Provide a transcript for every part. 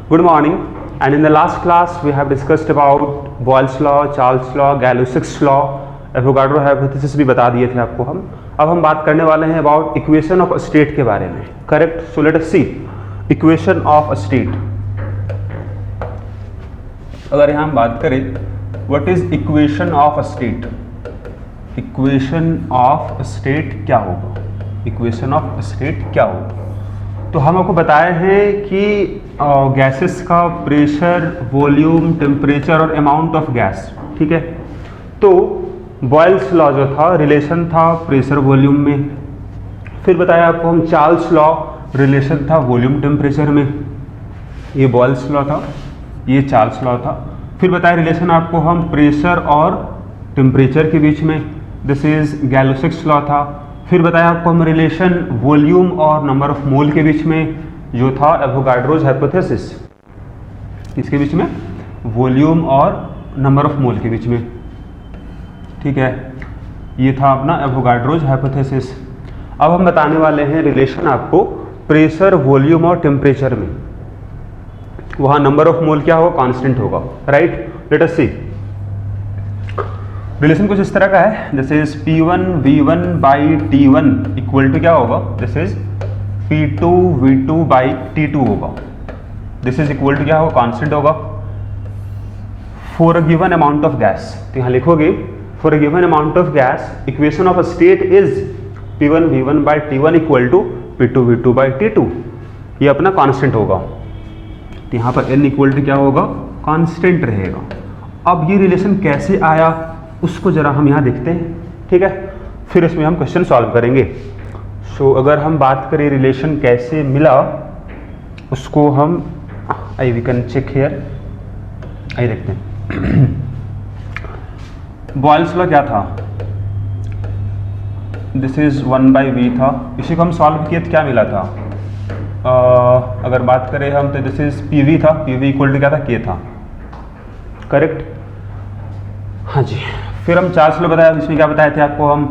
Good morning. And in the last class we have discussed about Boyle's law, Charles law, Gay-Lussac's law, Avogadro hypothesis भी बता दिए थे आपको हम. अब हम बात करने वाले हैं अबाउट इक्वेशन ऑफ स्टेट के बारे में. Correct. So let us see equation of state. अगर यहाँ हम बात करें what is equation of state. Equation of state क्या होगा. इक्वेशन ऑफ स्टेट क्या होगा. तो हम आपको बताए हैं कि गैसेस का प्रेशर, वॉल्यूम, टेम्परेचर और अमाउंट ऑफ गैस. ठीक है. तो बॉयल्स लॉ जो था रिलेशन था प्रेशर वॉल्यूम में. फिर बताया आपको हम चार्ल्स लॉ रिलेशन था वॉल्यूम टेम्परेचर में. ये बॉयल्स लॉ था, ये चार्ल्स लॉ था. फिर बताया रिलेशन आपको हम प्रेशर और टेम्परेचर के बीच में. दिस इज गैय-लुसैक्स लॉ था. फिर बताया आपको हम रिलेशन वॉल्यूम और नंबर ऑफ मोल के बीच में जो था एवोगाड्रोज हाइपोथेसिस. इसके बीच में वॉल्यूम और नंबर ऑफ मोल के बीच में. ठीक है. ये था अपना एवोगाड्रोज हाइपोथेसिस. अब हम बताने वाले हैं रिलेशन आपको प्रेशर, वॉल्यूम और टेम्परेचर में. वहां नंबर ऑफ मोल क्या होगा, कांस्टेंट होगा. Right. Let us see. Relation कुछ इस तरह का है. This is P1 V1 by T1 equal to क्या होगा. This is P2 V2 by T2 होगा. दिस इज इक्वल टू क्या होगा, कांस्टेंट होगा. For a given amount of gas. तो यहाँ लिखोगे for a given amount of gas equation of a state is P1 V1 by T1 equal to P2 V2 by T2. ये अपना constant होगा. तो यहाँ पर n इक्वल टू क्या होगा, कांस्टेंट रहेगा. अब ये रिलेशन कैसे आया उसको जरा हम यहाँ देखते हैं. ठीक है. फिर इसमें हम क्वेश्चन सॉल्व करेंगे. सो अगर हम बात करें रिलेशन कैसे मिला उसको हम वी कैन चेक हियर. आइए देखते हैं. बॉयल्स लॉ क्या था. दिस इज 1/v था. इसी को हम सॉल्व किए तो क्या मिला था. अगर बात करें हम तो दिस इज PV था. PV इक्वल टू क्या था, K था. करेक्ट. हाँ जी. फिर हम चार्ल्स लॉ बताया. इसमें क्या बताए थे आपको हम.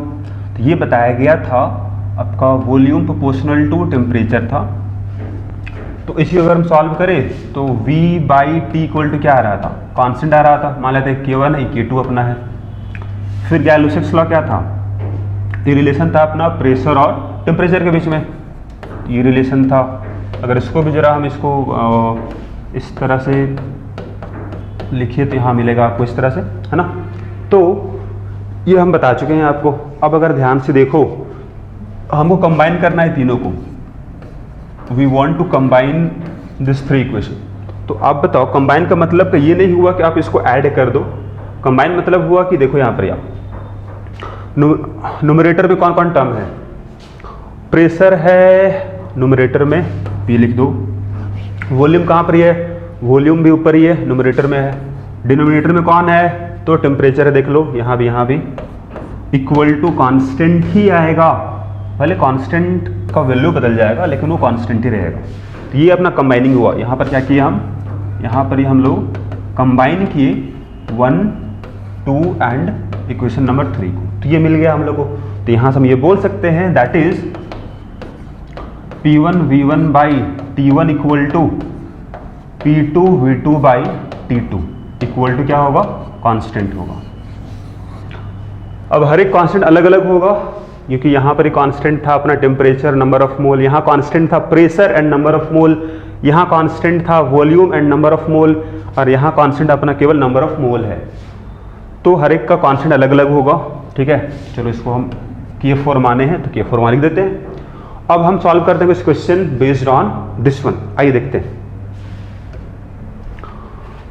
तो ये बताया गया था आपका वॉल्यूम प्रोपोर्शनल टू टेम्परेचर था. तो इसी अगर हम सॉल्व करें तो V by T equal to क्या आ रहा था, कांस्टेंट आ रहा था. मान लेते हैं K1 है, K2 अपना है. फिर गैय-लुसैक्स लॉ क्या था. ये रिलेशन था अपना प्रेशर और टेम्परेचर के बीच में. ये रिलेशन था. अगर इसको भी जरा हम इसको इस तरह से लिखिए तो यहाँ मिलेगा आपको इस तरह से, है ना. तो ये हम बता चुके हैं आपको. अब अगर ध्यान से देखो हमको कंबाइन करना है तीनों को. We want to combine this three equation. तो आप बताओ कंबाइन का मतलब कि ये नहीं हुआ कि आप इसको ऐड कर दो. कंबाइन मतलब हुआ कि देखो यहाँ पर आप न्यूमरेटर में कौन कौन टर्म है. प्रेशर है न्यूमरेटर में, P लिख दो. वॉल्यूम कहाँ पर है, वॉल्यूम भी ऊपर ही है, न्यूमरेटर में है. डिनोमिनेटर में कौन है, तो टेम्परेचर है. देख लो यहाँ भी इक्वल टू कांस्टेंट ही आएगा. भले कांस्टेंट का वैल्यू बदल जाएगा लेकिन वो कांस्टेंट ही रहेगा. तो ये अपना कंबाइनिंग हुआ. यहाँ पर क्या किया हम, यहाँ पर ही हम लोग कंबाइन किए 1, 2 एंड इक्वेशन नंबर 3 को. तो ये मिल गया हम लोग को. तो यहाँ से हम ये बोल सकते हैं that is P1 V1 by T1 equal to P2 V2 by T2 equal to क्या होगा, कांस्टेंट होगा. अब हर एक कांस्टेंट अलग अलग होगा क्योंकि यहाँ पर एक कांस्टेंट था अपना टेम्परेचर, नंबर ऑफ मोल. यहाँ कांस्टेंट था प्रेशर एंड नंबर ऑफ मोल. यहाँ कांस्टेंट था वॉल्यूम एंड नंबर ऑफ मोल. और यहाँ कांस्टेंट अपना केवल नंबर ऑफ मोल है. तो हर एक का कांस्टेंट अलग अलग होगा. ठीक है. चलो इसको हम K4 माने हैं तो K4 मान लिख देते हैं. अब हम सॉल्व करते हैं इस question based on this one. आइए देखते हैं.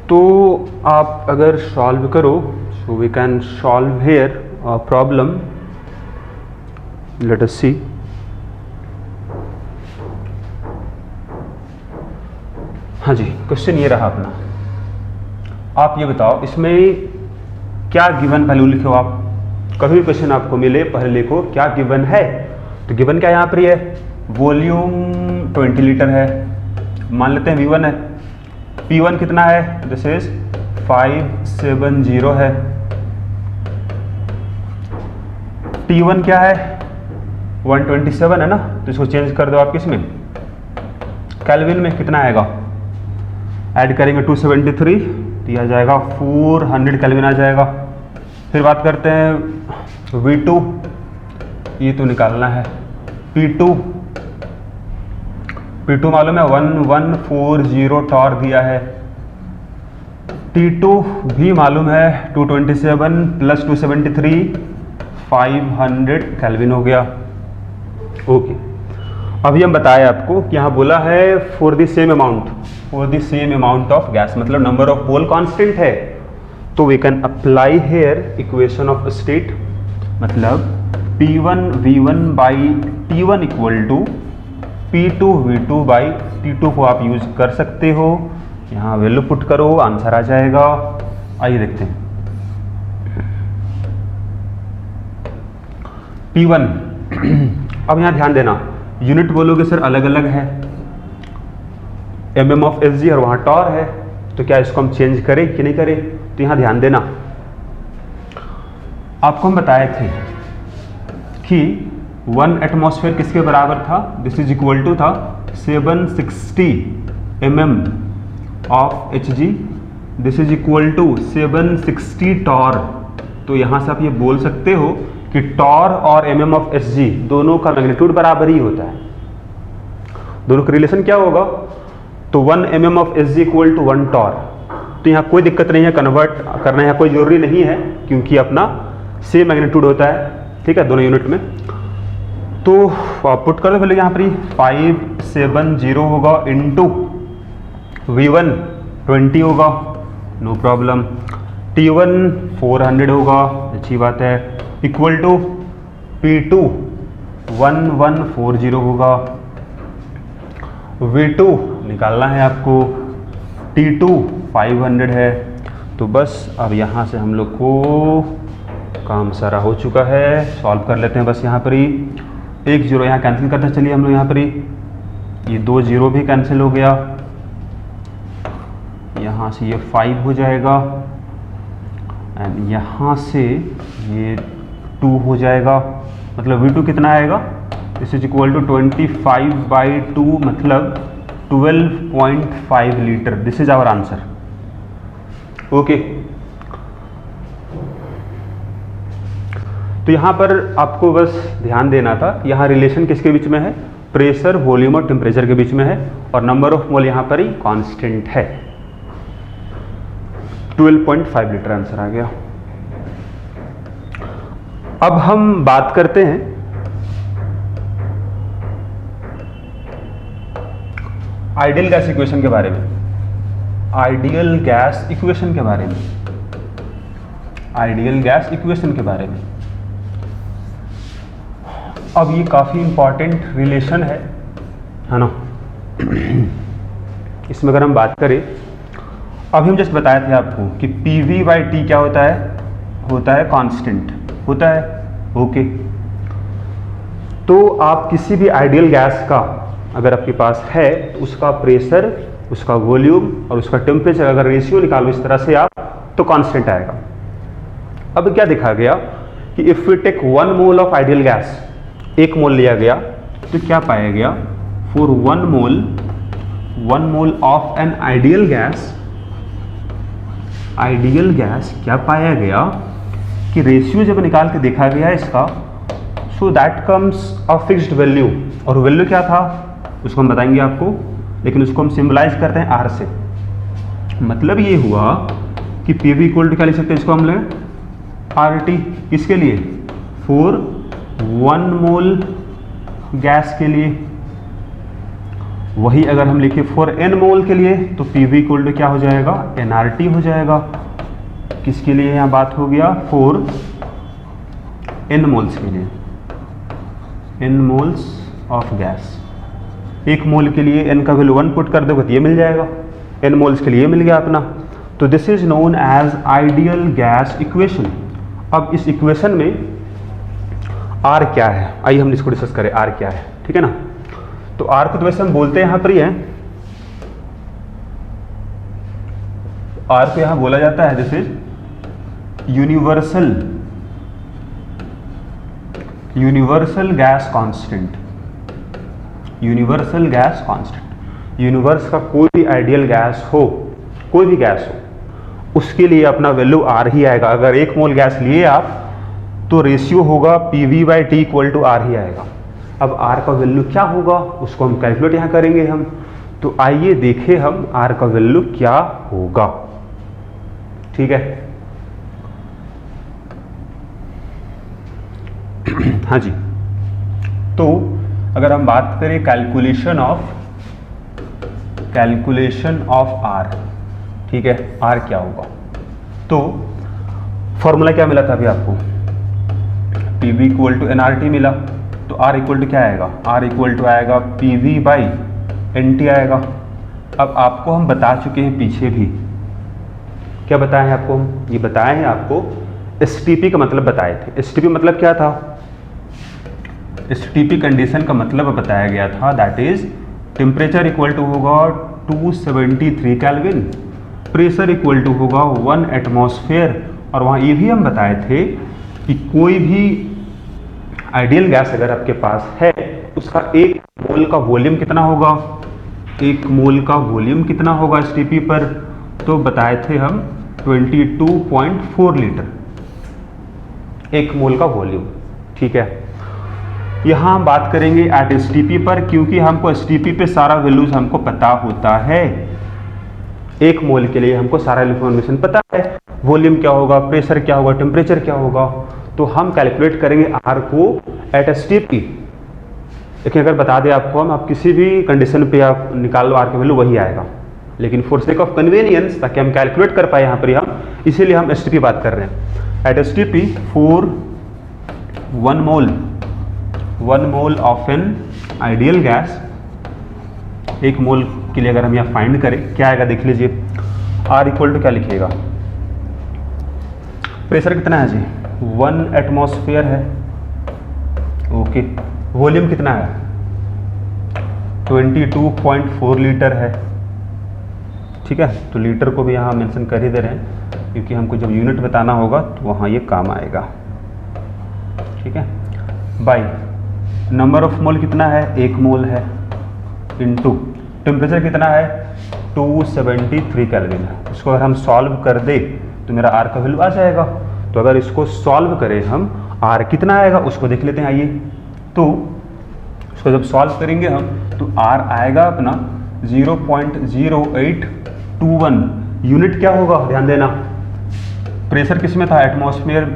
तो आप अगर सॉल्व करो so we can solve here problem. Let us see. हाँ जी. क्वेश्चन ये रहा अपना. आप ये बताओ इसमें क्या गिवन वैल्यू लिखो. आप कभी भी क्वेश्चन आपको मिले पहले लिखो क्या गिवन है. तो गिवन क्या यहाँ पर है, वॉल्यूम 20 लीटर है. मान लेते हैं V1 है. P1 कितना है, दिस इज 570 है. T1 क्या है, 127 है ना. तो इसको चेंज कर दो आप किस में, केल्विन में. कितना आएगा, ऐड करेंगे 273 तो यह आ जाएगा 400 केल्विन आ जाएगा। फिर बात करते हैं V2, ये तो निकालना है। P2 मालूम है 1140 टॉर्क दिया है। T2 भी मालूम है 227 प्लस 273 500 केल्विन हो गया। ओके, अभी हम बताए आपको कि यहाँ बोला है for the same amount of gas, मतलब नंबर ऑफ मोल कांस्टेंट है, तो we can apply here equation of state, मतलब P1 V1 by T1 equal to P2 V2 by T2 को आप यूज कर सकते हो। यहाँ वैल्यू पुट करो, आंसर आ जाएगा। आइए देखते हैं P1। अब यहाँ ध्यान देना, यूनिट बोलोगे सर अलग अलग है, mm ऑफ Sg और वहाँ टॉर है, तो क्या इसको हम चेंज करें कि नहीं करें? तो यहाँ ध्यान देना, आपको हम बताए थे कि 1 एटमॉस्फेयर किसके बराबर था, दिस इज इक्वल टू था 760 mm of Hg, this is equal to 760 torr. तो यहाँ से आप ये बोल सकते हो कि टॉर और mm ऑफ Hg दोनों का मैग्नीट्यूड बराबर ही होता है। दोनों का रिलेशन क्या होगा? तो 1 mm of Hg equal to 1 torr. तो यहाँ कोई दिक्कत नहीं है, कन्वर्ट करना यहाँ कोई जरूरी नहीं है, क्योंकि अपना सेम मैग्नीट्यूड होता है, ठीक है, दोनों यूनिट में। तो पुट कर दो पहले यहाँ पर ही 570 होगा इंटू V1 20 होगा, नो प्रॉब्लम। T1 400 होगा, अच्छी बात है, इक्वल टू P2 1140 होगा। V2 निकालना है आपको, T2 500 है। तो बस अब यहाँ से हम लोग को काम सारा हो चुका है, सॉल्व कर लेते हैं। बस यहाँ पर ही एक जीरो यहाँ कैंसिल करते चलिए हम लोग, यहाँ पर ही ये 2 जीरो भी कैंसिल हो गया, यहाँ से ये 5 हो जाएगा एंड यहाँ से ये 2 हो जाएगा, मतलब V2 कितना आएगा, दिस इज इक्वल टू 25/2 मतलब 12.5 litre. This is our answer. Okay, तो यहाँ पर आपको बस ध्यान देना था, यहाँ रिलेशन किसके बीच में है, प्रेशर, वॉल्यूम और टेम्परेचर के बीच में है, और नंबर ऑफ मोल यहाँ पर ही कांस्टेंट है। 12.5 लीटर आंसर आ गया। अब हम बात करते हैं आइडियल गैस इक्वेशन के बारे में। आइडियल गैस इक्वेशन के बारे में, आइडियल गैस इक्वेशन के बारे में। अब ये काफी इंपॉर्टेंट रिलेशन है ना। इसमें अगर हम बात करें, अभी हम जस्ट बताए थे आपको कि PV/T क्या होता है कांस्टेंट होता है। ओके, तो आप किसी भी आइडियल गैस का अगर आपके पास है, तो उसका प्रेशर, उसका वॉल्यूम और उसका टेम्परेचर अगर रेशियो निकालो इस तरह से आप, तो कांस्टेंट आएगा। अब क्या देखा गया कि if we take 1 mole of ideal gas, 1 mole लिया गया, तो क्या पाया गया, for 1 mole of an ideal gas क्या पाया गया कि रेशियो जब निकाल के देखा गया इसका, so that comes a fixed value, और वैल्यू क्या था उसको हम बताएंगे आपको, लेकिन उसको हम सिंबलाइज करते हैं R से। मतलब ये हुआ कि PV इक्वल टू क्या लिख सकते हैं, इसको हम लें RT, किसके लिए, फॉर 1 मोल गैस के लिए। वही अगर हम लिखे फॉर N मोल के लिए, तो PV इक्वल टू क्या हो जाएगा, nRT हो जाएगा। किसके लिए यहाँ बात हो गया, फॉर N मोल्स के लिए, N moles of gas. 1 mole के लिए N का वैल्यू 1 पुट कर दोगे तो ये मिल जाएगा, N मोल्स के लिए मिल गया अपना। तो this is known as ideal gas equation. अब इस इक्वेशन में R क्या है, आइए हम इसको डिस्कस करें, R क्या है, ठीक है ना। तो R को तो वैसे हम बोलते हैं यहाँ पर ही है, R को यहाँ बोला जाता है this is universal gas constant, universal gas constant. Universe का कोई भी आइडियल गैस हो, कोई भी गैस हो, उसके लिए अपना वैल्यू आर ही आएगा। अगर 1 मोल गैस लिए आप तो रेशियो होगा PV/T = R ही आएगा। अब R का वैल्यू क्या होगा उसको हम कैलकुलेट यहाँ करेंगे हम। तो आइए देखें हम R का वैल्यू क्या होगा। ठीक है, हाँ जी। तो अगर हम बात करें कैलकुलेशन ऑफ R, ठीक है, R क्या होगा, तो फॉर्मूला क्या मिला था अभी आपको, PV = nRT मिला, तो R इक्वल टू क्या आएगा, R इक्वल टू आएगा PV/NT आएगा। अब आपको हम बता चुके हैं पीछे भी, क्या बताया है आपको हम, ये बताया है आपको STP का मतलब बताए थे। STP मतलब क्या था, STP कंडीशन का मतलब बताया गया था, that is temperature equal to होगा 273 केल्विन, प्रेशर इक्वल टू होगा 1 एटमॉस्फेयर। और वहाँ ये भी हम बताए थे कि कोई भी आइडियल गैस अगर आपके पास है उसका 1 मोल का वॉल्यूम कितना होगा, 1 मोल का वॉल्यूम कितना होगा STP पर, तो बताए थे हम 22.4 लीटर 1 मोल का वॉल्यूम। ठीक है, यहाँ हम बात करेंगे एट STP पर, क्योंकि हमको STP पे सारा वैल्यूज हमको पता होता है। 1 मोल के लिए हमको सारा इन्फॉर्मेशन पता है, वॉल्यूम क्या होगा, प्रेशर क्या होगा, टेम्परेचर क्या होगा। तो हम कैलकुलेट करेंगे R को एट STP। देखिए अगर बता दें आपको हम, आप किसी भी कंडीशन पे आप निकाल लो R का वैल्यू वही आएगा, लेकिन फॉर सेक ऑफ कन्वीनियंस, ताकि हम कैलकुलेट कर पाए यहाँ पर हम, इसीलिए हम STP बात कर रहे हैं। At STP for 1 mole of an ideal gas, 1 mole के लिए अगर हम यहाँ फाइंड करें क्या आएगा देख लीजिए। R इक्वल टू क्या लिखिएगा, प्रेशर कितना है जी, 1 एटमॉस्फेयर है, ओके। वॉल्यूम कितना है, 22.4 लीटर है। ठीक है, तो लीटर को भी यहाँ मेंशन कर ही दे रहे हैं, क्योंकि हमको जब यूनिट बताना होगा तो वहाँ ये काम आएगा। ठीक है, बाई नंबर ऑफ मोल कितना है, 1 मोल है, इनटू टेम्परेचर कितना है, 273 केल्विन है। इसको अगर हम सॉल्व कर दे तो मेरा R का वैल्यू आ जाएगा। तो अगर इसको सॉल्व करें हम, R कितना आएगा उसको देख लेते हैं। आइए, तो इसको जब सॉल्व करेंगे हम तो R आएगा अपना 0.0821। यूनिट क्या होगा ध्यान देना, प्रेशर किस में था, एटमॉस्फेयर,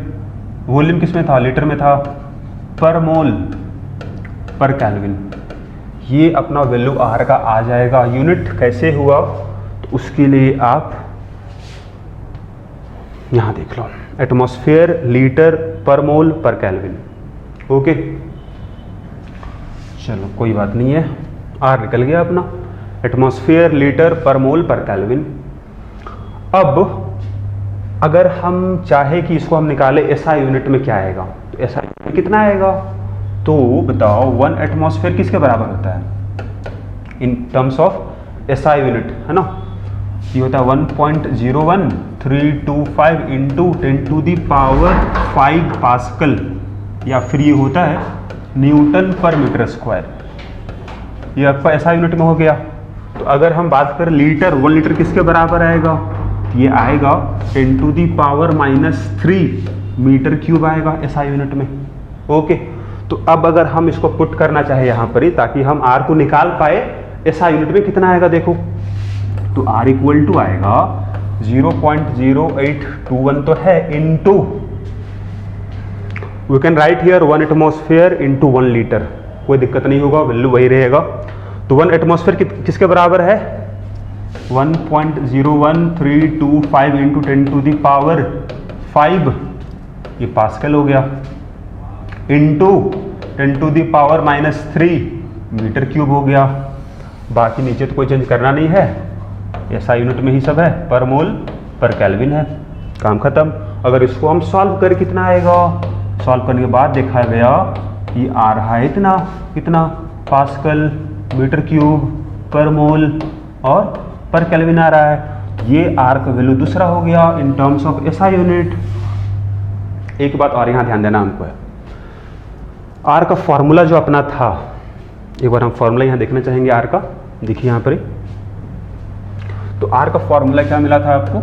वॉल्यूम किस में था, लीटर में था, पर मोल पर केल्विन। ये अपना वैल्यू R का आ जाएगा। यूनिट कैसे हुआ तो उसके लिए आप यहाँ देख लो, एटमॉस्फेयर, लीटर, पर मोल पर केल्विन। ओके, चलो कोई बात नहीं है, R निकल गया अपना, एटमॉस्फेयर, लीटर, पर मोल पर केल्विन। अब अगर हम चाहे कि इसको हम निकाले SI यूनिट में क्या आएगा, तो SI यूनिट कितना आएगा, तो बताओ 1 एटमॉस्फेयर किसके बराबर होता है in terms of SI unit, है ना, ये होता है 1.01325 इंटू 10⁵ पास्कल, या फिर ये होता है न्यूटन पर मीटर स्क्वायर। ये आपका SI यूनिट में हो गया। तो अगर हम बात करें लीटर, 1 लीटर किसके बराबर आएगा, ये आएगा 10⁻³ मीटर क्यूब आएगा SI यूनिट में। ओके, तो अब अगर हम इसको पुट करना चाहे यहाँ पर ही, ताकि हम R को निकाल पाए SI यूनिट में कितना आएगा देखो, तो R इक्वल टू आएगा 0.0821 तो है, into we can write here 1 atmosphere into 1 litre, कोई दिक्कत नहीं होगा, वैल्यू वही रहेगा। तो 1 एटमॉस्फेयर किसके बराबर है, 1.01325 इंटू 10⁵, ये पास्कल हो गया, इंटू 10⁻³ मीटर क्यूब हो गया। बाकी नीचे तो कोई चेंज करना नहीं है, SI यूनिट में ही सब है, पर मोल पर केल्विन है, काम खत्म। अगर इसको हम सॉल्व करें कितना आएगा, सॉल्व करने के बाद देखा गया कि आ रहा है कितना पास्कल, मीटर क्यूब, पर मोल और पर केल्विन आ रहा है। ये R का वैल्यू दूसरा हो गया in terms of SI unit. एक बात और यहाँ ध्यान देना हमको है, R का फॉर्मूला जो अपना था, एक बार हम फॉर्मूला यहाँ देखना चाहेंगे R का। देखिए यहाँ पर तो आर का फॉर्मूला क्या मिला था आपको,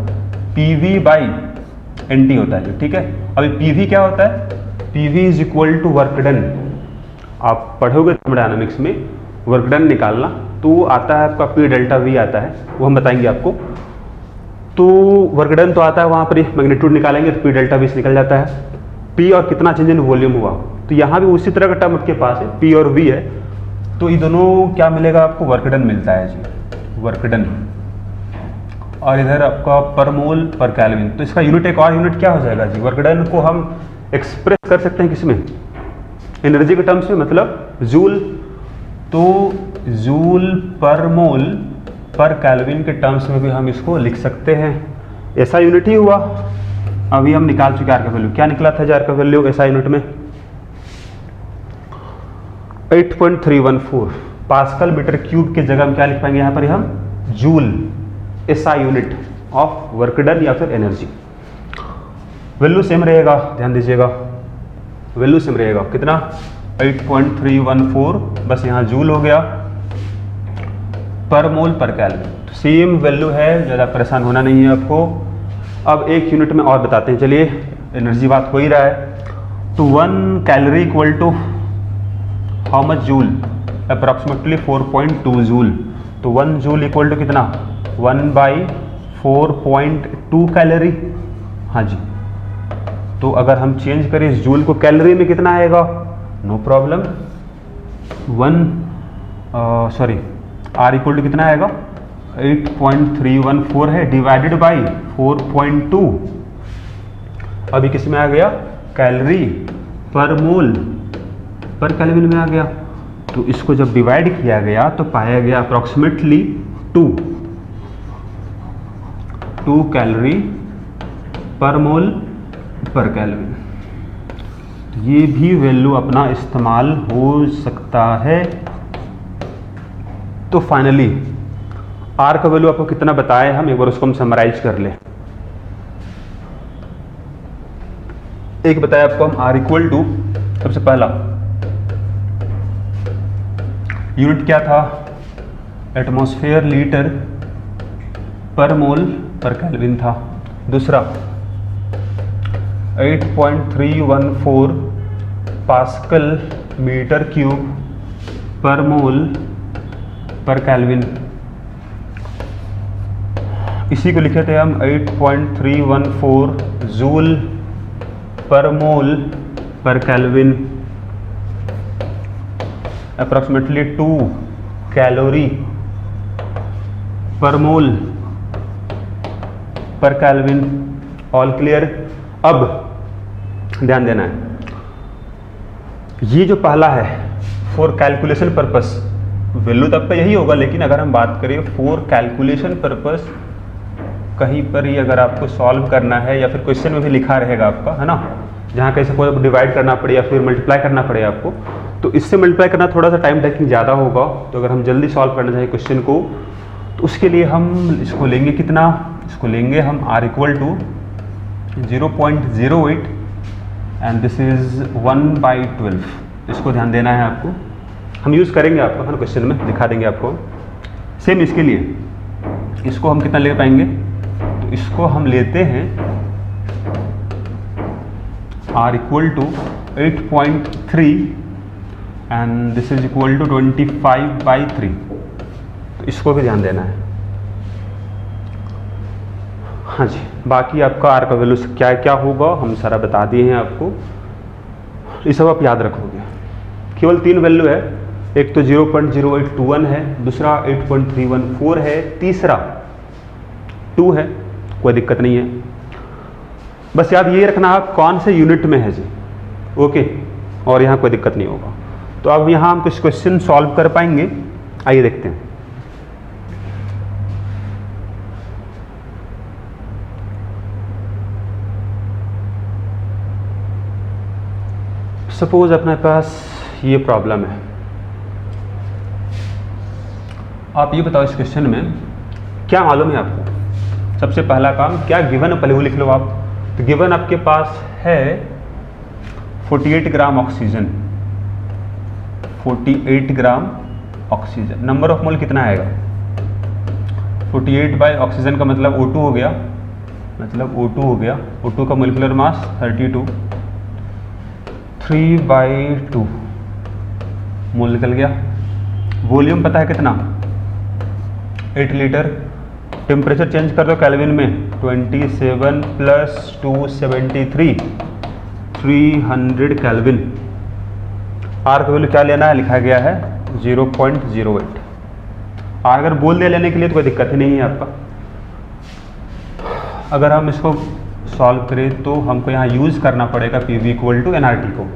पीवी बाई एनटी होता है, ठीक है। अभी पीवी क्या होता है, PV is equal to work done. आप पढ़ोगे थर्मोडायनामिक्स में वर्क डन निकालना तो आता है आपका पी डेल्टा वी आता है, वो हम बताएंगे आपको। तो वर्क डन तो आता है, वहाँ पर मैग्नीट्यूड निकालेंगे तो पी डेल्टा वी निकल जाता है। पी और कितना चेंज इन वॉल्यूम हुआ, तो यहाँ भी उसी तरह का टर्म आपके पास है, पी और वी है। तो ये दोनों क्या मिलेगा आपको, वर्क डन मिलता है जी, वर्क डन। और इधर आपका पर मोल पर केल्विन, तो इसका यूनिट एक और यूनिट क्या हो जाएगा जी, वर्क डन को हम एक्सप्रेस कर सकते हैं किसमें, एनर्जी के टर्म्स में, मतलब जूल। तो जूल पर मोल पर केल्विन के टर्म्स में भी हम इसको लिख सकते हैं, ऐसा यूनिट ही हुआ। अभी हम निकाल चुके आर का वैल्यू, क्या निकला था जी आर का वैल्यू ऐसा यूनिट में, 8.314 पास्कल मीटर क्यूब के जगह हम क्या लिख पाएंगे यहाँ पर, हम joule SI unit of work done या फिर एनर्जी। वैल्यू सेम रहेगा, ध्यान दीजिएगा, वैल्यू सेम रहेगा, कितना 8.314, बस यहाँ जूल हो गया, पर मोल पर केल्विन तो सेम वैल्यू है, ज़्यादा परेशान होना नहीं है आपको। अब एक यूनिट में और बताते हैं, चलिए एनर्जी बात हो ही रहा है। तो 1 calorie equal to how much joule, approximately 4.2 joule. तो 1 जूल इक्वल टू कितना, 1/4.2 कैलोरी। हाँ जी, तो अगर हम चेंज करें इस जूल को कैलोरी में कितना आएगा, no problem, R equal to कितना आएगा, 8.314 है, डिवाइडेड बाई 4.2, अभी किस में आ गया, कैलोरी पर मोल पर केल्विन में आ गया। तो इसको जब डिवाइड किया गया तो पाया गया अप्रॉक्सीमेटली 2 कैलोरी पर मोल पर केल्विन। ये भी वैल्यू अपना इस्तेमाल हो सकता है। तो फाइनली आर का वैल्यू आपको कितना बताया हम, एक बार उसको हम समराइज कर ले। एक बताया आपको हम आर इक्वल टू, सबसे पहला यूनिट क्या था, एटमॉस्फेयर लीटर पर मोल पर केल्विन था। दूसरा 8.314 पास्कल मीटर क्यूब पर मोल पर केल्विन, इसी को लिखे थे हम 8.314 जूल पर मोल पर केल्विन, अप्रॉक्सीमेटली 2 कैलोरी पर मोल पर केल्विन। All clear. अब ध्यान देना है, ये जो पहला है फॉर कैलकुलेशन पर्पस, वैल्यू तब पे यही होगा, लेकिन अगर हम बात करें फॉर कैलकुलेशन पर्पस, कहीं पर ही अगर आपको सॉल्व करना है या फिर क्वेश्चन में भी लिखा रहेगा आपका, है ना, जहाँ कैसे कोई डिवाइड करना पड़े या फिर मल्टीप्लाई करना पड़े आपको, तो इससे मल्टीप्लाई करना थोड़ा सा टाइम टेकिंग ज़्यादा होगा। तो अगर हम जल्दी सॉल्व करना चाहें क्वेश्चन को, तो उसके लिए हम इसको लेंगे कितना, इसको लेंगे हम R equal to 0.08 and this is 1/12। इसको ध्यान देना है आपको, हम यूज़ करेंगे आपको, है ना, क्वेश्चन में दिखा देंगे आपको। सेम इसके लिए इसको हम कितना ले पाएंगे, तो इसको हम लेते हैं R equal to 8.3 and this is equal to 25/3। तो इसको भी ध्यान देना है। हाँ जी, बाकी आपका आर का वैल्यू क्या क्या होगा हम सारा बता दिए हैं आपको, ये सब आप याद रखोगे। केवल 3 वैल्यू है, एक तो 0.0821 है, दूसरा 8.314 है, तीसरा 2 है, कोई दिक्कत नहीं है। बस याद ये रखना आप कौन से यूनिट में है जी, ओके, और यहाँ कोई दिक्कत नहीं होगा। तो अब यहाँ हम कुछ क्वेश्चन सॉल्व कर पाएंगे, आइए देखते हैं। सपोज अपने पास ये प्रॉब्लम है, आप ये बताओ इस क्वेश्चन में क्या मालूम है आपको। सबसे पहला काम क्या गिवन, पहले वो लिख लो आप। तो गिवन आपके पास है 48 gram oxygen, 48 gram oxygen. Number of मोल कितना आएगा? 48 बाई ऑक्सीजन का मतलब O2 हो गया, O2 का मोलिकुलर मास 32, 3/2 मोल निकल गया। वॉल्यूम पता है कितना? 8 लीटर। टेम्परेचर चेंज कर दो केल्विन में, 27 + 273 300 केल्विन। आर का वैल्यू क्या लेना है? लिखा गया है 0.08। आर अगर बोल दिया लेने के लिए तो कोई दिक्कत ही नहीं है आपका। अगर हम इसको सॉल्व करें तो हमको यहाँ यूज़ करना पड़ेगा PV = nRT को।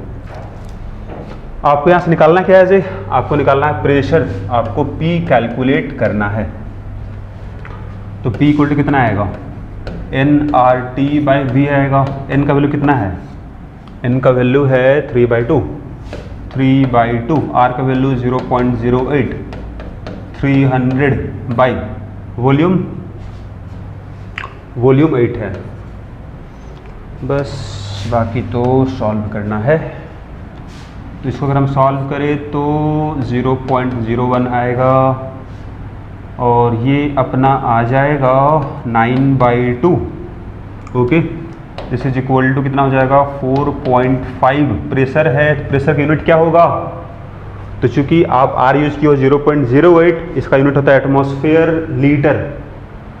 आपको यहाँ से निकालना क्या है जी? आपको निकालना है प्रेशर, आपको P कैलकुलेट करना है। तो P = कितना आएगा? nRT/V आएगा। n का वैल्यू कितना है? n का वैल्यू है 3/2। R का वैल्यू 0.08, 300 बाई वॉल्यूम 8 है। बस बाकी तो सॉल्व करना है। तो इसको अगर हम सॉल्व करें तो 0.01 आएगा और ये अपना आ जाएगा 9/2। Okay, this is equal to कितना हो जाएगा? 4.5। प्रेशर है, प्रेशर की यूनिट क्या होगा? तो चूंकि आप R यूज़ किए हो 0.08, इसका यूनिट होता है एटमॉस्फेयर लीटर।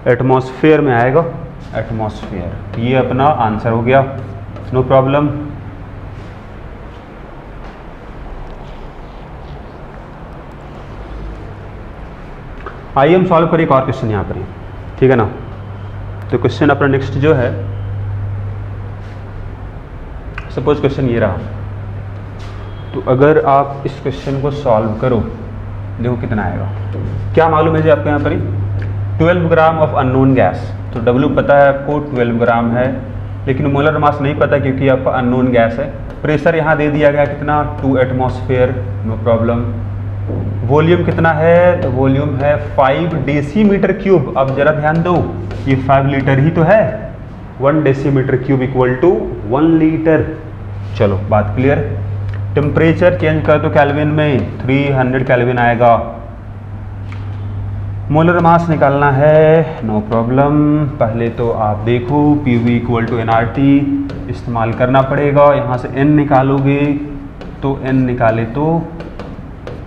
एटमॉस्फेयर में आएगा, एटमॉस्फेयर। ये अपना आंसर हो गया, नो प्रॉब्लम। आइए हम सॉल्व करें एक और क्वेश्चन यहाँ पर ही, ठीक है ना। तो क्वेश्चन अपना नेक्स्ट जो है, सपोज क्वेश्चन ये रहा। तो अगर आप इस क्वेश्चन को सॉल्व करो, देखो कितना आएगा। क्या मालूम है जी आपको यहाँ पर ही? 12 ग्राम ऑफ अननोन गैस। तो W पता है आपको 12 ग्राम है, लेकिन मोलर मास नहीं पता क्योंकि आपका अननोन गैस है। प्रेशर यहाँ दे दिया गया कितना? 2 एटमॉस्फेयर, नो प्रॉब्लम। वॉल्यूम कितना है? तो वॉल्यूम है 5 डेसीमीटर क्यूब। अब जरा ध्यान दो, ये 5 लीटर ही तो है। 1 decimetre cube equal to 1 litre. चलो बात क्लियर। टेम्परेचर चेंज कर दो केल्विन में, 300 केल्विन आएगा। मोलर मास निकालना है, नो प्रॉब्लम। पहले तो आप देखो PV = nRT इस्तेमाल करना पड़ेगा। यहाँ से n निकालोगे तो n निकाले तो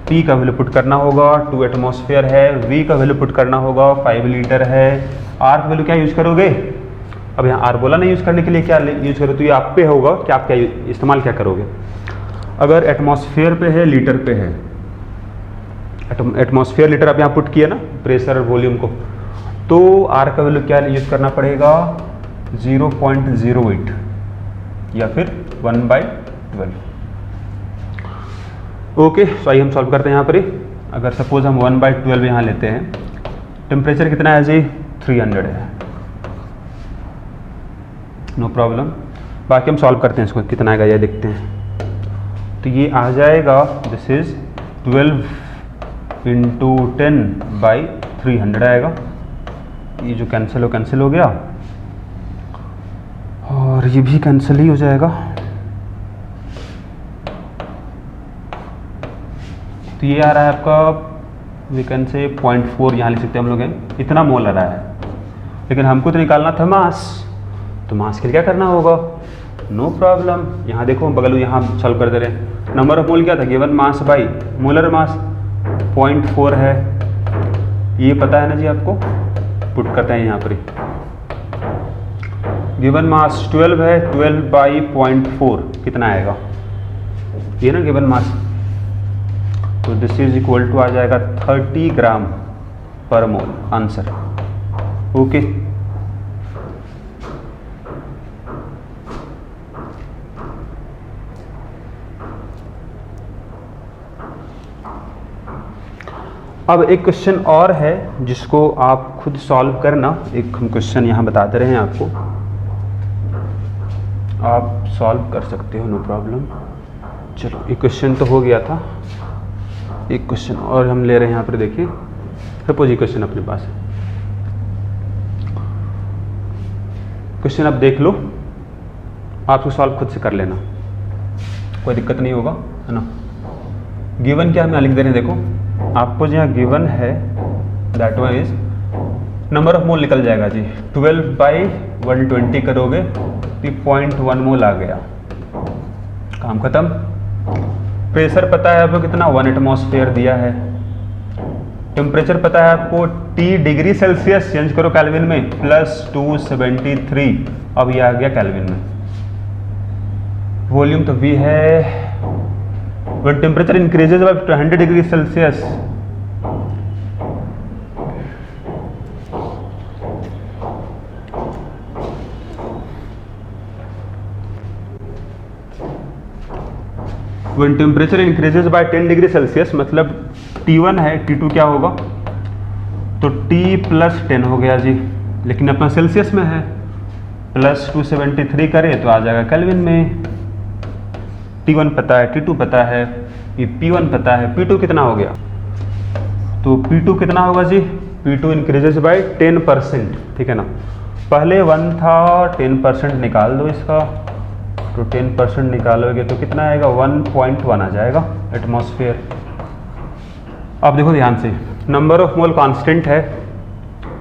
P का वैल्यू पुट करना होगा, 2 एटमॉस्फेयर है। V का वैल्यू पुट करना होगा, 5 लीटर है। R का वैल्यू क्या यूज़ करोगे? अब यहाँ R बोला नहीं यूज़ करने के लिए, क्या यूज़ करो? तो ये आप पे होगा कि आप क्या इस्तेमाल क्या करोगे। अगर एटमॉस्फेयर पे है, लीटर पे है, एटमॉस्फेयर लीटर आप यहाँ पुट किए ना प्रेशर और वॉल्यूम को, तो R का वैल्यू क्या यूज़ करना पड़ेगा? 0.08 या फिर 1/12। ओके, तो आइए हम सॉल्व करते हैं यहाँ पर ही। अगर सपोज हम 1/12 यहाँ लेते हैं, टेम्परेचर कितना है जी? 300 है, नो प्रॉब्लम। बाकी हम सॉल्व करते हैं इसको, कितना आएगा ये देखते हैं। तो ये आ जाएगा, दिस इज 12 × 10/300 आएगा। ये जो कैंसिल हो गया और ये भी कैंसिल ही हो जाएगा। तो ये आ रहा है आपका, वी कैन से 0.4 यहाँ लिख सकते हैं हम लोग हैं। इतना मोल आ रहा है, लेकिन हमको तो निकालना था मास। तो मास के लिए क्या करना होगा? No problem. यहाँ देखो बगल यहाँ सॉल्व कर दे रहे हैं। नंबर ऑफ मोल क्या था? Given mass by molar mass 0.4 है, ये पता है ना जी आपको। पुट करते हैं यहाँ पर ही। गिवन मास 12 है, 12/0.4 कितना आएगा? ये ना गिवन मास। तो दिस इज इक्वल टू आ जाएगा 30 ग्राम पर मोल, आंसर। ओके, अब एक क्वेश्चन और है जिसको आप खुद सॉल्व करना। एक हम क्वेश्चन यहाँ बताते रहे हैं आपको, आप सॉल्व कर सकते हो, नो प्रॉब्लम। चलो एक क्वेश्चन तो हो गया था, एक क्वेश्चन और हम ले रहे हैं यहाँ पर। देखिए सपोज ये क्वेश्चन अपने पास है, क्वेश्चन आप देख लो, आप इसको सॉल्व खुद से कर लेना, कोई दिक्कत नहीं होगा, है ना। गिवन क्या हमें लिख दे रहे हैं, देखो आपको जो यहाँ गिवन है that one is number of मोल निकल जाएगा जी। 12/120 करोगे तो 0.1 मोल आ गया, काम खत्म। प्रेशर पता है आपको कितना, 1 एटमॉस्फेयर दिया है। टेम्परेचर पता है आपको T डिग्री सेल्सियस, चेंज करो केल्विन में, +273, अब ये आ गया केल्विन में। वॉल्यूम तो V है। when temperature increases by 100 degree Celsius, when temperature increases by 10 degree Celsius मतलब T1 है, T2 क्या होगा, तो T + 10 हो गया जी, लेकिन अपना सेल्सियस में है, +273 करें तो आ जाएगा केल्विन में। T1 पता है, T2 पता है, ये P1 पता है, P2 कितना हो गया, तो P2 कितना होगा जी, P2 इंक्रीजेस बाय 10%, ठीक है ना। पहले 1 था, 10% निकाल दो इसका, तो 10% निकालोगे तो कितना आएगा, 1.1 आ जाएगा एटमॉस्फेयर। अब देखो ध्यान से, नंबर ऑफ मोल कांस्टेंट है,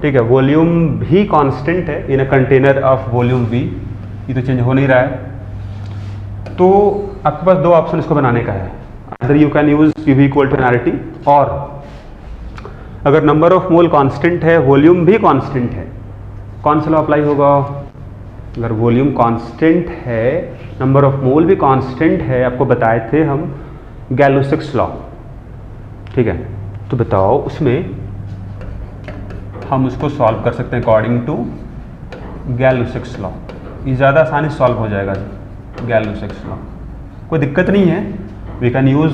ठीक है, वॉल्यूम भी कांस्टेंट है in a container of volume V, ये तो चेंज हो नहीं रहा है। तो आपके पास दो ऑप्शन इसको बनाने का है, other you can use PV = nRT, और अगर नंबर ऑफ मोल कांस्टेंट है, वॉल्यूम भी कांस्टेंट है, कौन सा लॉ अप्लाई होगा, अगर वॉल्यूम कांस्टेंट है, नंबर ऑफ मोल भी कांस्टेंट है, आपको बताए थे हम गैलो-सिक्स लॉ, ठीक है। तो बताओ उसमें हम उसको सॉल्व कर सकते हैं अकॉर्डिंग टू गैलो-सिक्स लॉ, ये ज़्यादा आसानी से सॉल्व हो जाएगा जी, गैलो-सिक्स लॉ, कोई दिक्कत नहीं है, we can use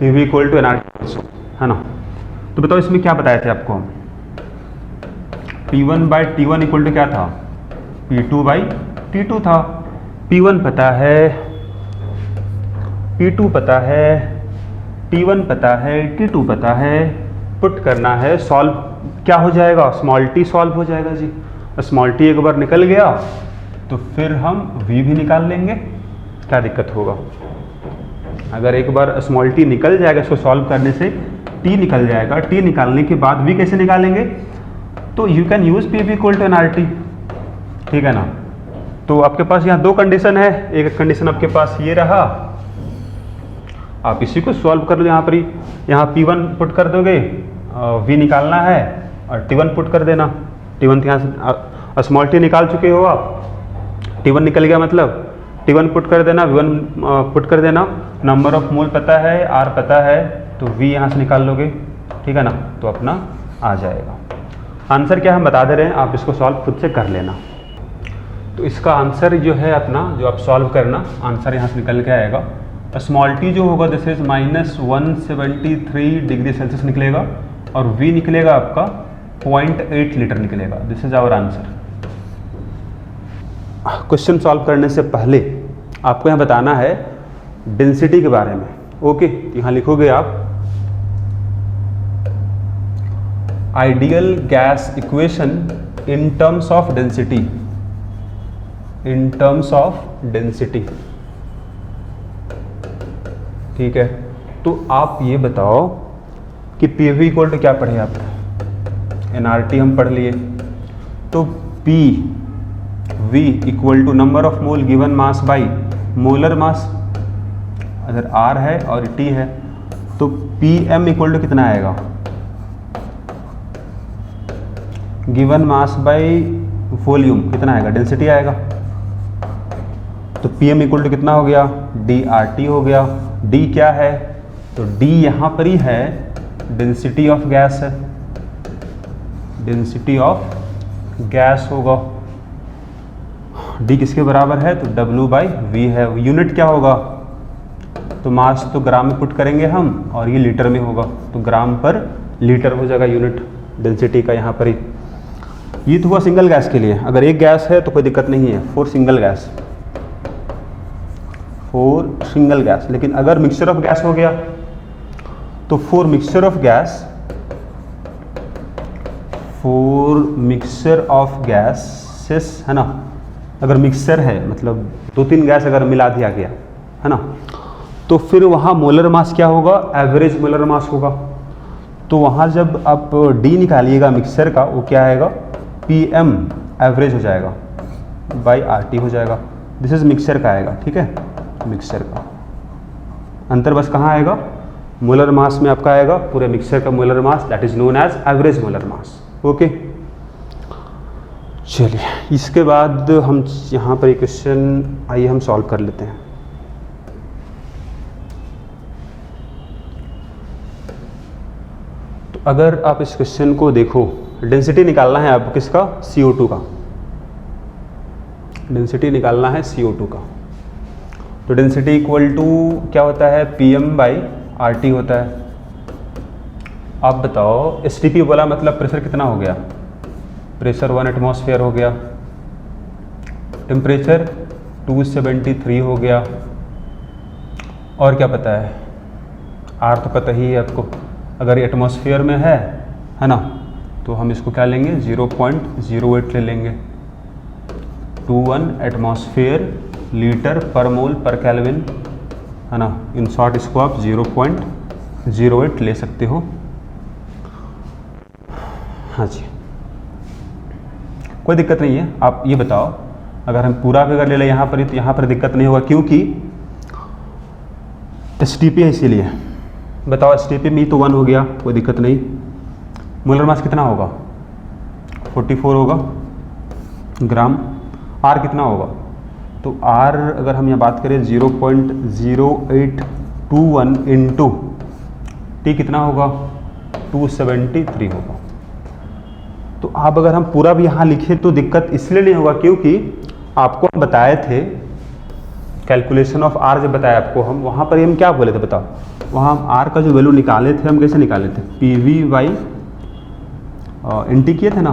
PV = nRT, है ना। तो बताओ इसमें क्या बताए थे आपको, P1/T1 = क्या था, P2/T2 था। P1 पता है, P2 पता है, T1 पता है, T2 पता है, पुट करना है, सॉल्व क्या हो जाएगा, स्मॉल t सॉल्व हो जाएगा जी। स्मॉल t एक बार निकल गया तो फिर हम V भी निकाल लेंगे, क्या दिक्कत होगा। अगर एक बार स्मॉल t निकल जाएगा, इसको सॉल्व करने से t निकल जाएगा, t निकालने के बाद V कैसे निकालेंगे, तो you can use PV = nRT, ठीक है ना। तो आपके पास यहाँ दो कंडीशन है, एक कंडीशन आपके पास ये रहा, आप इसी को सॉल्व कर लो, यहाँ पर ही, यहाँ P1 पुट कर दोगे, V निकालना है, और T1 पुट कर देना, T1 यहाँ से स्मॉल t निकाल चुके हो आप, T1 निकल गया मतलब T1 पुट कर देना, V1 पुट कर देना, नंबर ऑफ मोल पता है, R पता है, तो V यहाँ से निकाल लोगे, ठीक है ना, तो अपना आ जाएगा। आंसर क्या हम बता दे रहे हैं, आप इसको सॉल्व खुद से कर लेना। तो इसका आंसर जो है अपना, जो आप सॉल्व करना, आंसर यहाँ से निकल के आएगा, स्मॉल t जो होगा दिस इज -173 डिग्री सेल्सियस निकलेगा, और V निकलेगा आपका 0.8 लीटर निकलेगा, this is our answer. Question solve करने से पहले आपको यहाँ बताना है डेंसिटी के बारे में, ओके। यहाँ लिखोगे आप ideal gas equation in terms of density, in terms of density, ठीक है। तो आप ये बताओ कि PV = क्या पढ़े आप, nRT हम पढ़ लिए, तो PV = number of mole given mass by molar mass, अगर R है और T है तो PM = कितना आएगा, गिवन मास बाई वॉल्यूम कितना आएगा, डेंसिटी आएगा। तो PM = कितना हो गया, dRT हो गया। D क्या है, तो D यहाँ पर ही है, डेंसिटी ऑफ गैस है, डेंसिटी ऑफ गैस होगा। D किसके बराबर है, तो W/V है। यूनिट क्या होगा, तो मास तो ग्राम में पुट करेंगे हम, और ये लीटर में होगा, तो ग्राम पर लीटर हो जाएगा यूनिट डेंसिटी का यहाँ पर ही। ये तो हुआ सिंगल गैस के लिए, अगर एक गैस है तो कोई दिक्कत नहीं है, for single gas, for single gas. लेकिन अगर मिक्सचर ऑफ गैस हो गया तो for mixture of gas, for mixture of gases, है ना, अगर मिक्सचर है मतलब 2-3 गैस अगर मिला दिया गया, है ना, तो फिर वहाँ मोलर मास क्या होगा, एवरेज मोलर मास होगा। तो वहाँ जब आप डी निकालिएगा मिक्सर का, वो क्या आएगा, PM एवरेज हो जाएगा बाई RT हो जाएगा। दिस इज मिक्सर का आएगा, ठीक है, मिक्सर का अंतर बस कहाँ आएगा, मोलर मास में आपका आएगा पूरे मिक्सर का molar mass, that is known as average molar mass. Okay, चलिए इसके बाद हम यहाँ पर एक क्वेश्चन आइए हम सॉल्व कर लेते हैं। तो अगर आप इस क्वेश्चन को देखो, डेंसिटी निकालना है आपको किसका, CO2 का, डेंसिटी निकालना है CO2 का। तो डेंसिटी इक्वल टू क्या होता है, PM बाई RT होता है। आप बताओ STP बोला मतलब प्रेशर कितना हो गया, प्रेशर 1 एटमॉस्फेयर हो गया, टेम्परेचर 273 हो गया, और क्या पता है, R तो पता ही है आपको, अगर एटमॉस्फेयर में है ना, तो हम इसको क्या लेंगे, 0.08 ले लेंगे, 21 एटमॉस्फेयर लीटर पर मोल पर केल्विन, है ना। इन शॉर्ट इसको आप 0.08 ले सकते हो। हाँ जी, कोई दिक्कत नहीं है। आप ये बताओ, अगर हम पूरा अगर ले लें यहाँ पर, तो यहाँ पर दिक्कत नहीं होगा क्योंकि STP है, इसीलिए। बताओ STP में तो 1 हो गया, कोई दिक्कत नहीं। मोलर मास कितना होगा, 44 होगा ग्राम। R कितना होगा, तो R अगर हम यहाँ बात करें 0.0821 इंटू T कितना होगा, 273 होगा। तो आप अगर हम पूरा भी यहाँ लिखें तो दिक्कत इसलिए नहीं होगा क्योंकि आपको हम बताए थे कैलकुलेशन ऑफ R, जब बताया आपको हम, वहाँ पर हम क्या बोले थे बताओ, वहाँ हम R का जो वैल्यू निकाले थे, हम कैसे निकाले थे, PV बाई NT किए थे ना,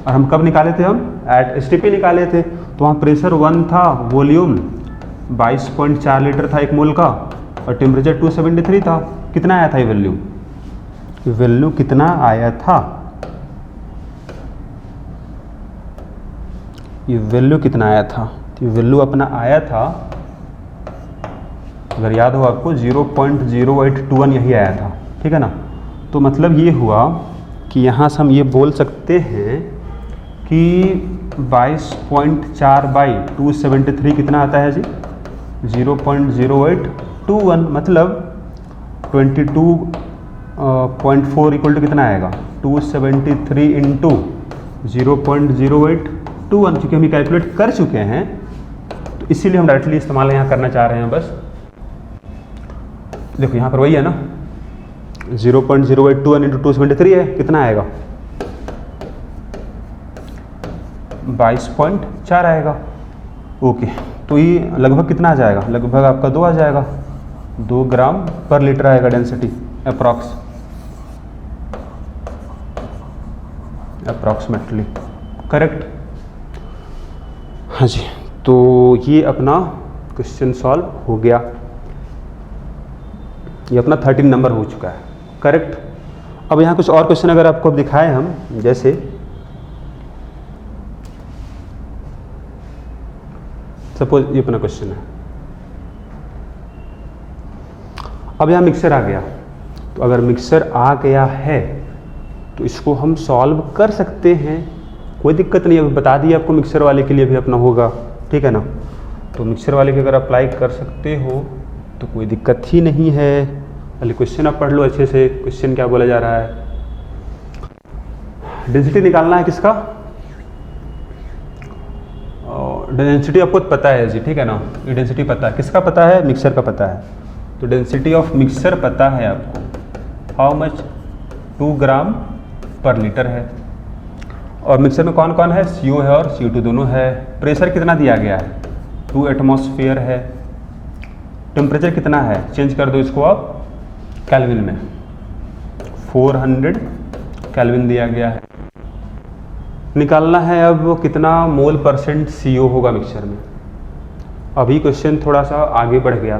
और हम कब निकाले थे, हम एट STP निकाले थे। तो वहाँ प्रेशर 1 था, वॉल्यूम 22.4 लीटर था 1 मोल का, और टेम्परेचर 273 था। कितना आया था ये वैल्यू, वैल्यू कितना आया था, ये वैल्यू कितना आया था, तो वैल्यू अपना आया था, अगर याद हो आपको, 0.0821 यही आया था, ठीक है ना। तो मतलब ये हुआ कि यहाँ से हम ये बोल सकते हैं कि 22.4 बाई 273 कितना आता है जी, 0.0821, मतलब 22.4 इक्वल टू कितना आएगा, 273 इंटू 0.0821, क्योंकि हम कैलकुलेट कर चुके हैं, तो इसीलिए हम डायरेक्टली इस्तेमाल यहाँ करना चाह रहे हैं। बस देखो यहाँ पर वही है ना, 0.0821 इंटू 273 है, कितना आएगा, 22.4 आएगा। ओके, तो ये लगभग कितना आ जाएगा, लगभग आपका 2 आ जाएगा, 2 ग्राम पर लीटर आएगा डेंसिटी अप्रॉक्सीमेटली, करेक्ट। हाँ जी, तो ये अपना क्वेश्चन सॉल्व हो गया, ये अपना 13 नंबर हो चुका है, करेक्ट। अब यहाँ कुछ और क्वेश्चन अगर आपको दिखाएं हम, जैसे सपोज ये अपना क्वेश्चन है, अब यहाँ मिक्सर आ गया, तो अगर मिक्सर आ गया है तो इसको हम सॉल्व कर सकते हैं, कोई दिक्कत नहीं है। अभी बता दिए आपको, मिक्सर वाले के लिए भी अपना होगा, ठीक है ना। तो मिक्सर वाले के अगर अप्लाई कर सकते हो तो कोई दिक्कत ही नहीं है। पहले क्वेश्चन आप पढ़ लो अच्छे से, क्वेश्चन क्या बोला जा रहा है। डेंसिटी निकालना है किसका, डेंसिटी आपको पता है जी, ठीक है ना, ये डेंसिटी पता है, किसका पता है, मिक्सर का पता है। तो डेंसिटी ऑफ मिक्सर पता है आपको, हाउ मच, 2 ग्राम पर लीटर है। और मिक्सर में कौन कौन है, CO है और CO2 दोनों है। प्रेशर कितना दिया गया है, 2 एटमॉस्फेयर है। टेम्परेचर कितना है, चेंज कर दो इसको आप केल्विन में, 400 केल्विन दिया गया है। निकालना है अब कितना मोल परसेंट CO होगा मिक्सचर में। अभी क्वेश्चन थोड़ा सा आगे बढ़ गया,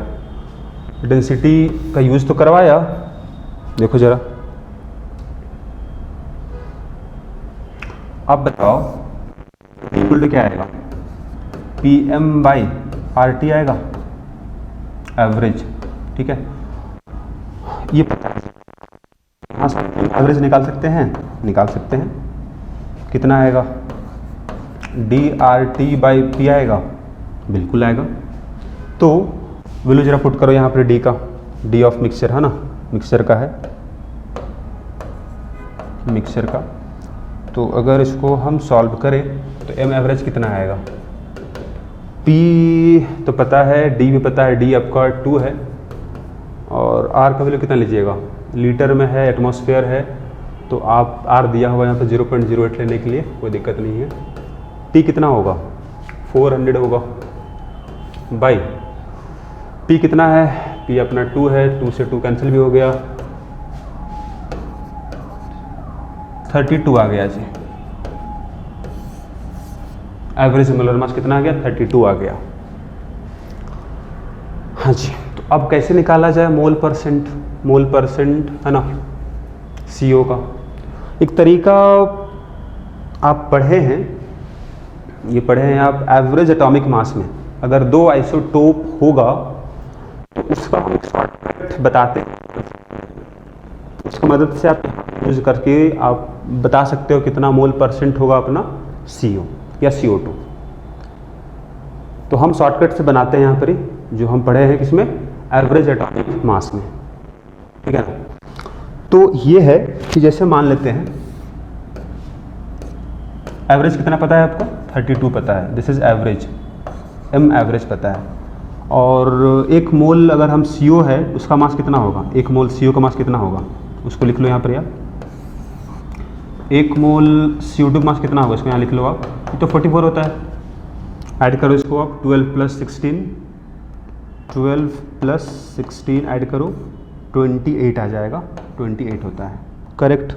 डेंसिटी का यूज़ तो करवाया, देखो जरा, अब बताओ इक्वल टू क्या आएगा, PM बाई RT आएगा, एवरेज, ठीक है। ये पता है, यहाँ से एवरेज निकाल सकते हैं, निकाल सकते हैं। कितना आएगा, DRT/P आएगा, बिल्कुल आएगा। तो वैल्यू जरा पुट करो यहाँ पर डी का, डी ऑफ मिक्सचर है ना, मिक्सचर का है, मिक्सचर का। तो अगर इसको हम सॉल्व करें तो एम एवरेज कितना आएगा, P तो पता है, D भी पता है, D आपका 2 है, और R का वैल्यू कितना लीजिएगा, लीटर में है, एटमॉस्फेयर है, तो आप R दिया हुआ यहाँ पे 0.08 लेने के लिए, कोई दिक्कत नहीं है। T कितना होगा, 400 होगा, बाई P कितना है, P अपना 2 है, 2 से 2 कैंसिल भी हो गया, 32 आ गया जी। एवरेज मोलर मास कितना आ गया, 32 आ गया। हाँ जी, तो अब कैसे निकाला जाए मोल परसेंट, मोल परसेंट है ना CO का। एक तरीका आप पढ़े हैं, ये पढ़े हैं आप एवरेज एटॉमिक मास में, अगर 2 आइसोटोप होगा तो उसका हम एक शॉर्टकट बताते हैं, उसकी मदद से आप यूज करके आप बता सकते हो कितना मोल परसेंट होगा अपना CO या CO2। तो हम शॉर्टकट से बनाते हैं यहाँ पर ही, जो हम पढ़े हैं किसमें, एवरेज एटॉमिक मास में, ठीक है ना। तो ये है कि जैसे मान लेते हैं एवरेज कितना पता है आपको, 32 पता है, this is average, M average पता है। और एक मोल अगर हम CO है उसका मास कितना होगा, एक मोल CO का मास कितना होगा, उसको लिख लो यहाँ पर यार। एक मोल CO2 का मास कितना होगा, इसको यहाँ लिख लो आप, तो 44 होता है। ऐड करो इसको आप, 12 + 16, 12 + 16 ऐड करो, 28 आ जाएगा, 28 होता है, करेक्ट।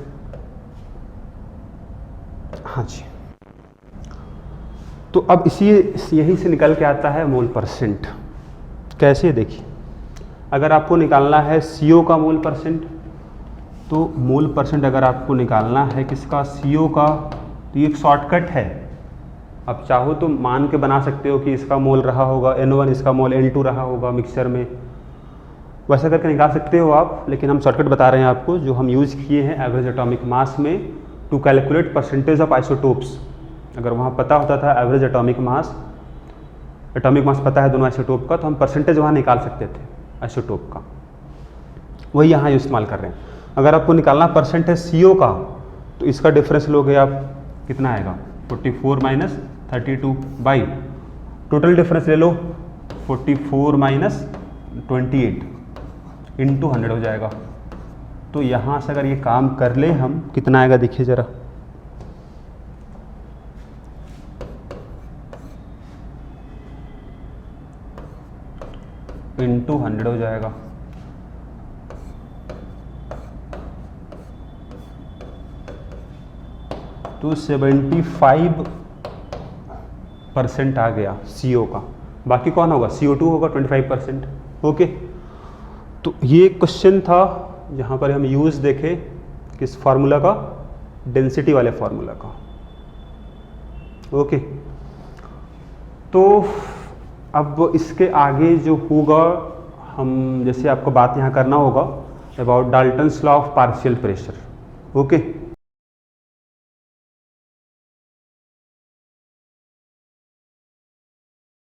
हाँ जी, तो अब यही से निकल के आता है मोल परसेंट। कैसे, देखिए अगर आपको निकालना है CO का मोल परसेंट, तो मोल परसेंट अगर आपको निकालना है किसका, CO का, तो ये एक शॉर्टकट है। आप चाहो तो मान के बना सकते हो कि इसका मोल रहा होगा N1, इसका मोल N2 रहा होगा मिक्सचर में, वैसा करके निकाल सकते हो आप, लेकिन हम शॉर्टकट बता रहे हैं आपको जो हम यूज़ किए हैं एवरेज एटॉमिक मास में to calculate percentage of isotopes. अगर वहाँ पता होता था एवरेज एटॉमिक मास पता है दोनों आइसोटोप का, तो हम परसेंटेज वहाँ निकाल सकते थे आइसोटोप का, वही यहाँ इस्तेमाल कर रहे हैं। अगर आपको निकालना परसेंट है CO का, तो इसका डिफरेंस लोगे आप, कितना आएगा, 44 - 32 बाई टोटल डिफरेंस ले लो, 44 - 28 इंटू 100 हो जाएगा। तो यहाँ से अगर ये काम कर ले हम, कितना आएगा देखिए ज़रा, इंटू 100 हो जाएगा। तो 75% आ गया CO का, बाकी कौन होगा, CO2 होगा 25%। ओके, तो ये क्वेश्चन था जहाँ पर हम यूज़ देखे किस फार्मूला का, डेंसिटी वाले फार्मूला का। ओके, तो अब इसके आगे जो होगा, हम जैसे आपको बात यहाँ करना होगा about Dalton's law of partial pressure. Okay,